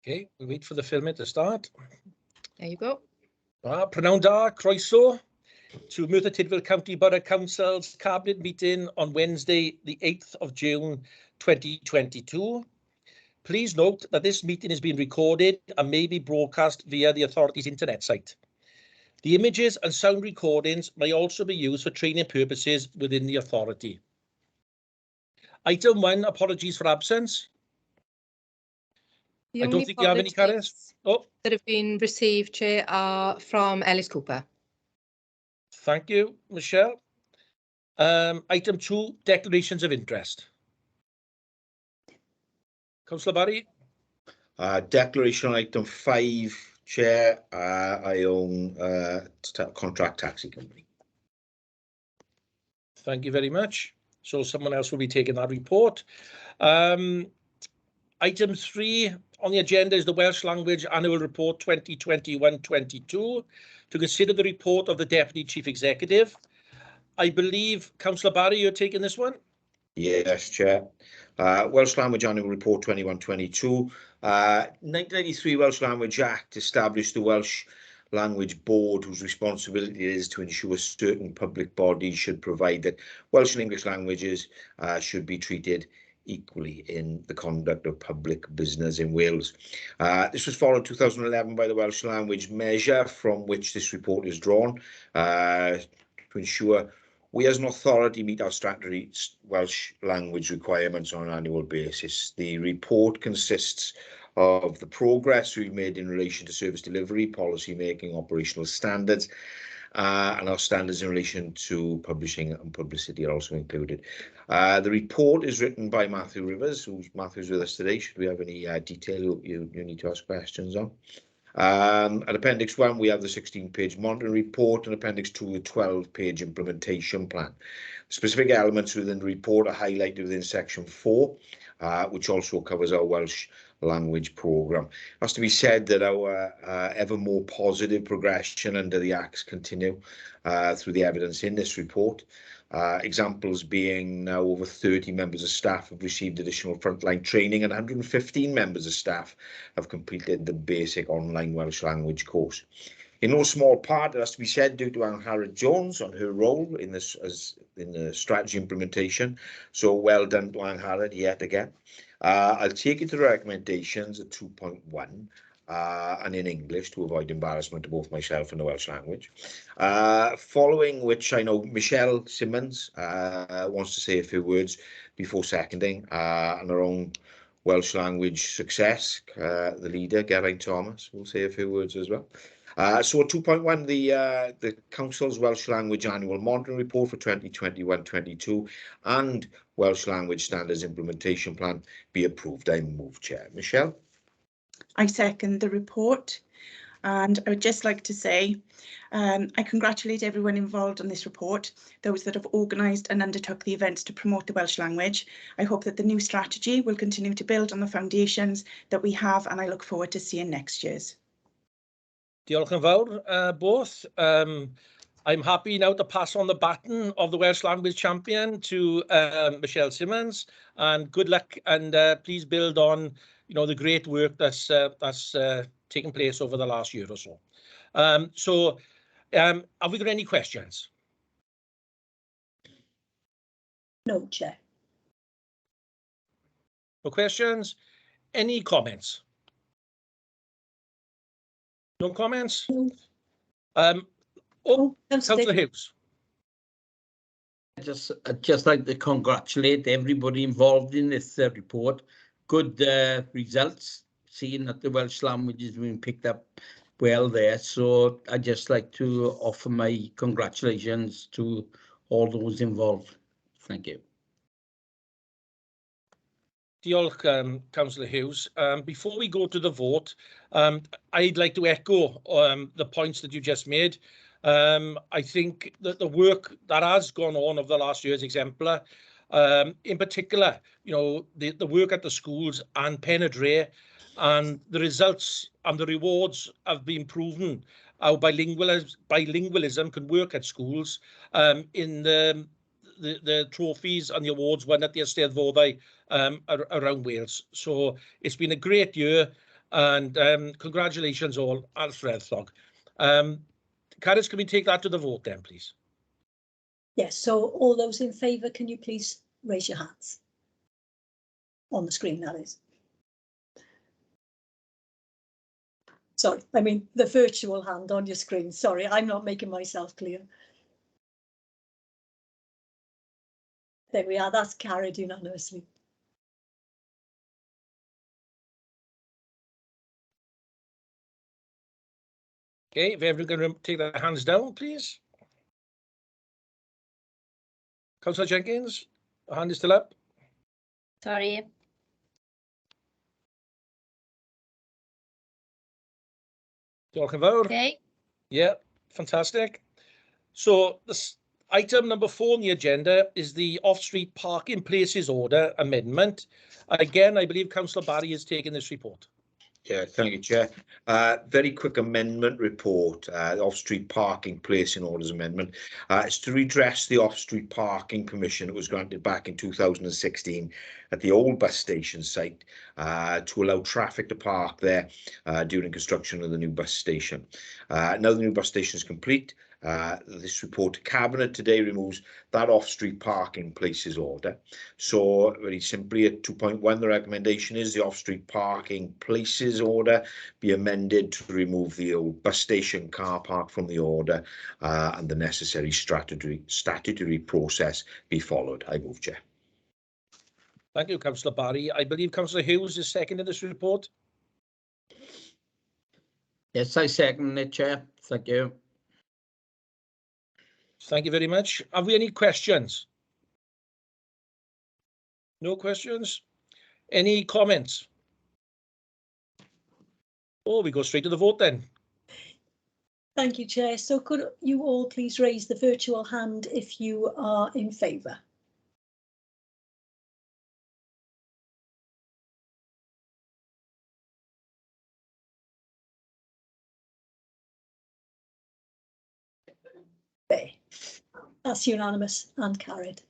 Okay, we'll wait for the filming to start. There you go. Prynawn da, croeso to Merthyr Tydfil County Borough Council's Cabinet meeting on Wednesday, the 8th of June, 2022. Please note that this meeting is being recorded and may be broadcast via the authority's internet site. The images and sound recordings may also be used for training purposes within the authority. Item 1, apologies for absence. I don't think you have any, Carys. Oh, that have been received, Chair, are from Ellis Cooper. Thank you, Michelle. Item 2, declarations of interest. Councillor Barry. Declaration on item 5, Chair. I own contract taxi company. Thank you very much. So someone else will be taking that report. Item 3 on the agenda is the Welsh Language Annual Report 2021-22 to consider the report of the Deputy Chief Executive. I believe, Councillor Barry, you're taking this one? Yes, Chair. Welsh Language Annual Report 21-22. 1993 Welsh Language Act established the Welsh Language Board, whose responsibility it is to ensure certain public bodies should provide that Welsh and English languages should be treated equally in the conduct of public business in Wales. This was followed in 2011 by the Welsh Language Measure, from which this report is drawn, to ensure we as an authority meet our statutory Welsh language requirements on an annual basis. The report consists of the progress we've made in relation to service delivery, policy making, operational standards, and our standards in relation to publishing and publicity are also included. The report is written by Matthew Rivers, Matthew's with us today. Should we have any detail you need to ask questions on? At Appendix 1, we have the 16-page monitoring report, and Appendix 2, the 12-page implementation plan. Specific elements within the report are highlighted within Section 4, which also covers our Welsh language programme. It has to be said that our ever more positive progression under the Acts continue through the evidence in this report. Examples being now over 30 members of staff have received additional frontline training and 115 members of staff have completed the basic online Welsh language course. In no small part, it has to be said, due to Angharad Jones on her role in this in the strategy implementation. So well done to Angharad yet again. I'll take you to the recommendations at 2.1. And in English to avoid embarrassment to both myself and the Welsh language. Following which I know Michelle Simmons wants to say a few words before seconding, and our own Welsh language success, the leader, Geraint Thomas, will say a few words as well. So 2.1, the Council's Welsh Language Annual Monitoring Report for 2021-22 and Welsh Language Standards Implementation Plan be approved. I move, Chair. Michelle? I second the report, and I would just like to say I congratulate everyone involved on this report, those that have organised and undertook the events to promote the Welsh language. I hope that the new strategy will continue to build on the foundations that we have, and I look forward to seeing next year's. Diolch yn fawr, both. I'm happy now to pass on the baton of the Welsh Language Champion to Michelle Simmons, and good luck, and please build on the great work that's taken place over the last year or so. Have we got any questions? No, Chair. No questions? Any comments? No comments? Councillor Hughes. I'd just like to congratulate everybody involved in this report. Good results, seeing that the Welsh language is being picked up well there. So I'd just like to offer my congratulations to all those involved. Thank you. Diolch, Councillor Hughes. Before we go to the vote, I'd like to echo the points that you just made. I think that the work that has gone on over the last year is exemplar. In particular, the work at the schools and Pen-y-Dre, and the results and the rewards have been proven how bilingualism can work at schools in the trophies and the awards won at the Eisteddfodau around Wales. So it's been a great year, And congratulations all, Alfreddog. Carys, can we take that to the vote then, please? Yes, so all those in favour, can you please raise your hands? On the screen, that is. Sorry, I mean the virtual hand on your screen. Sorry, I'm not making myself clear. There we are, that's carried unanimously. Okay, if everyone can take their hands down, please. Councillor Jenkins, your hand is still up. Sorry. Diolch yn fawr. Okay. Yeah, fantastic. So this item number 4 on the agenda is the off-street parking places order amendment. Again, I believe Councillor Barry is taking this report. Yeah, thank you, Chair. Very quick amendment report, off-street parking placing orders amendment. It's to redress the off-street parking permission that was granted back in 2016 at the old bus station site to allow traffic to park there during construction of the new bus station. Now the new bus station is complete. This report to Cabinet today removes that off-street parking places order. So very simply at 2.1, the recommendation is the off-street parking places order be amended to remove the old bus station car park from the order and the necessary statutory process be followed. I move, Chair. Thank you, Councillor Barry. I believe Councillor Hughes is seconding this report. Yes, I second it, Chair. Thank you. Thank you very much. Have we any questions? No questions? Any comments? Oh, we go straight to the vote then. Thank you, Chair. So could you all please raise the virtual hand if you are in favour? There. That's unanimous and carried.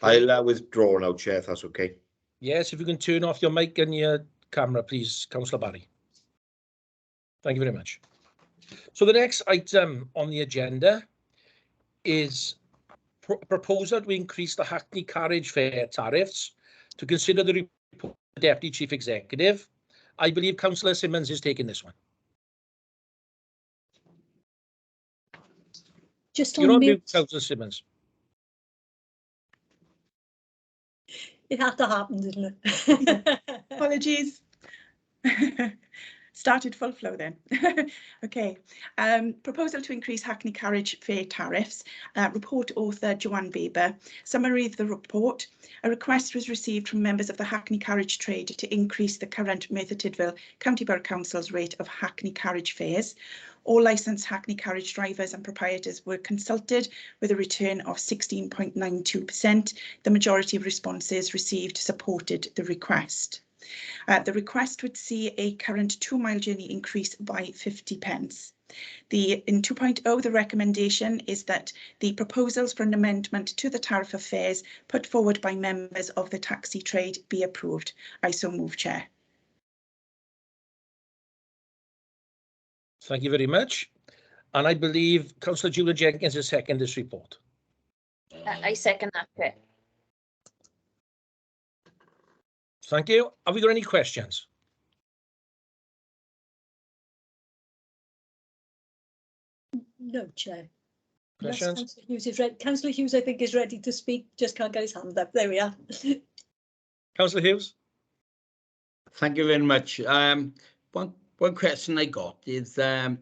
I'll withdraw now, Chair, if that's okay. Yes, if you can turn off your mic and your camera, please, Councillor Barry. Thank you very much. So the next item on the agenda is proposal to increase the Hackney carriage fare tariffs to consider the report of the Deputy Chief Executive. I believe Councillor Simmons is taking this one. Just You're on on mute. mute, Councillor Simmons. It had to happen, didn't it? Apologies. Started full flow then. Okay. Proposal to increase Hackney carriage fare tariffs. Report author Joanne Baber. Summary of the report. A request was received from members of the Hackney carriage trade to increase the current Merthyr Tydfil County Borough Council's rate of Hackney carriage fares. All licensed Hackney carriage drivers and proprietors were consulted with a return of 16.92%. The majority of responses received supported the request. The request would see a current 2-mile journey increase by 50 pence. In 2.0, the recommendation is that the proposals for an amendment to the tariff of fares put forward by members of the taxi trade be approved. I so move, Chair. Thank you very much. And I believe Councillor Julia Jenkins has seconded this report. I second that, Chair. Thank you. Have we got any questions? No, Chair. Questions? Councillor Hughes is ready. Councillor Hughes, I think, is ready to speak. Just can't get his hand up. There we are. Councillor Hughes? Thank you very much. One question I got is, I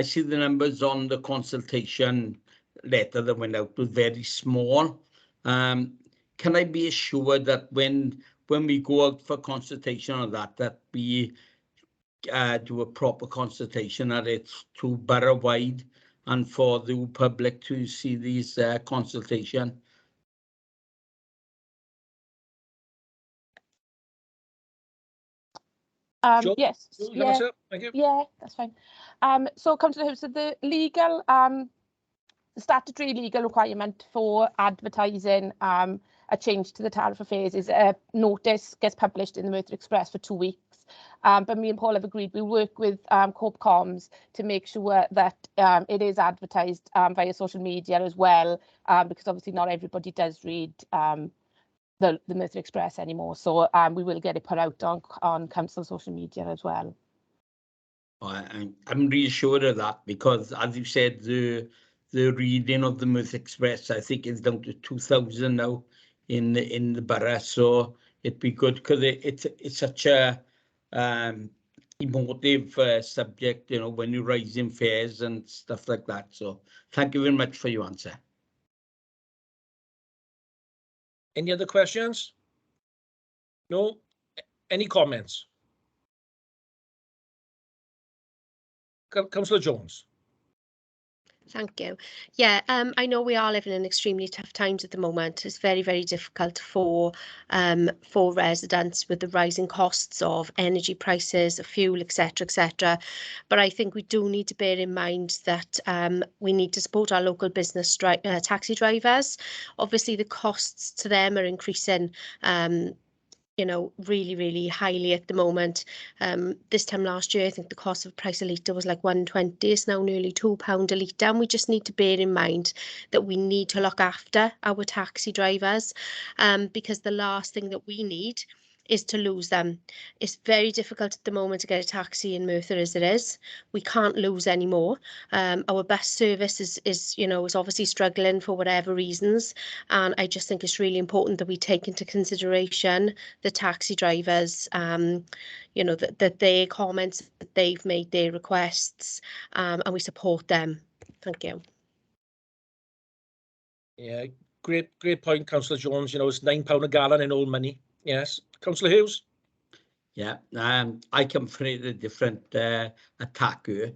see the numbers on the consultation letter that went out was very small. Can I be assured that when we go out for consultation on that we do a proper consultation, that it's to borough wide and for the public to see these consultation? Yes. Jules, Yeah. answer? Thank you. Yeah, that's fine. So Councillor Hughes, so the legal, the statutory legal requirement for advertising a change to the tariff affairs is a notice gets published in the Merthyr Express for 2 weeks. But me and Paul have agreed we work with Cope Comms to make sure that it is advertised via social media as well, because obviously not everybody does read the Merthyr Express anymore. So we will get it put out on council social media as well. I'm reassured of that because, as you said, the reading of the Merthyr Express, I think, is down to 2,000 now in the borough. So it'd be good because it's such a emotive subject, you know, when you're raising fares and stuff like that. So thank you very much for your answer. Any other questions? No? Any comments? Councillor Jones. Thank you. Yeah, I know we are living in extremely tough times at the moment. It's very, very difficult for residents with the rising costs of energy prices, of fuel, etc., etc. But I think we do need to bear in mind that we need to support our local business taxi drivers. Obviously, the costs to them are increasing. You know, really, really highly at the moment. This time last year, I think the cost of price a litre was like £1.20. It's now nearly £2 a litre. And we just need to bear in mind that we need to look after our taxi drivers, because the last thing that we need is to lose them. It's very difficult at the moment to get a taxi in Merthyr as it is. We can't lose anymore. Our bus service is obviously struggling for whatever reasons. And I just think it's really important that we take into consideration the taxi drivers, that their comments, that they've made their requests, and we support them. Thank you. Yeah, great point, Councillor Jones. You know, it's £9 a gallon in old money. Yes. Councillor Hughes? Yeah, I come from a different attack here.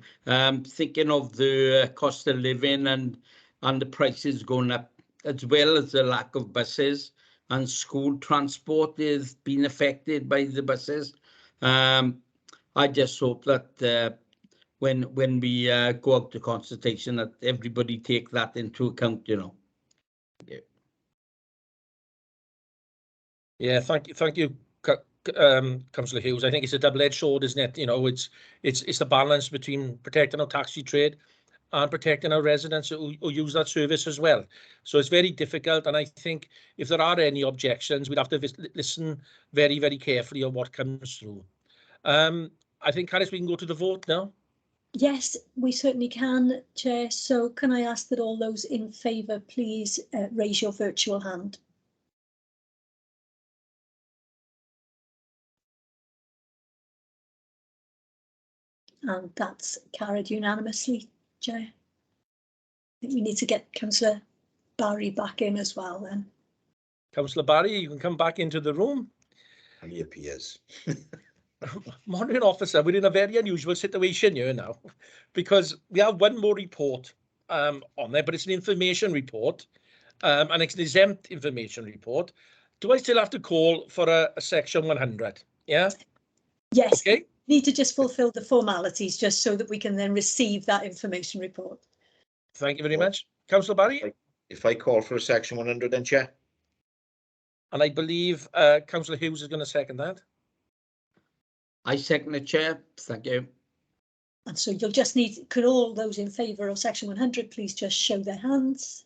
Thinking of the cost of living and the prices going up, as well as the lack of buses, and school transport is being affected by the buses. I just hope that when we go out to consultation, that everybody take that into account, you know. Yeah, thank you, Councillor Hughes. I think it's a double-edged sword, isn't it? You know, it's the balance between protecting our taxi trade and protecting our residents who use that service as well. So it's very difficult, and I think if there are any objections, we'd have to listen very, very carefully on what comes through. I think, Carys, we can go to the vote now. Yes, we certainly can, Chair. So can I ask that all those in favour please raise your virtual hand? And that's carried unanimously, Chair. I think we need to get Councillor Barry back in as well then. Councillor Barry, you can come back into the room. And he appears. Monitoring officer, we're in a very unusual situation here now, because we have one more report on there, but it's an information report, and it's an exempt information report. Do I still have to call for a section 100? Yeah? Yes. Okay. Need to just fulfil the formalities just so that we can then receive that information report. Thank you very much. Councillor Barry? If I call for a section 100 then, Chair. And I believe Councillor Hughes is going to second that. I second the, Chair. Thank you. And so you'll just need, could all those in favour of section 100 please just show their hands?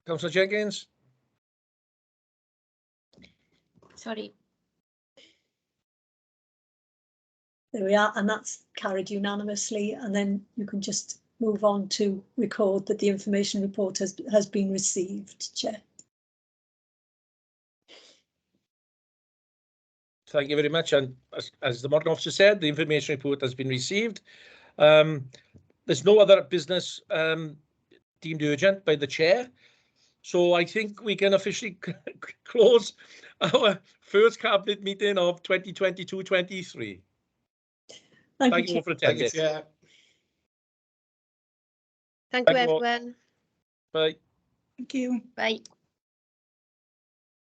Councillor Jenkins? Sorry. There we are, and that's carried unanimously, and then you can just move on to record that the information report has been received, Chair. Thank you very much. And as the Monitoring Officer said, the information report has been received. There's no other business deemed urgent by the Chair. So I think we can officially close our first Cabinet meeting of 2022-23. Thank you all for attending. Thank you, Chair. Thank you, Thank you all. everyone. Bye. Thank you. Bye.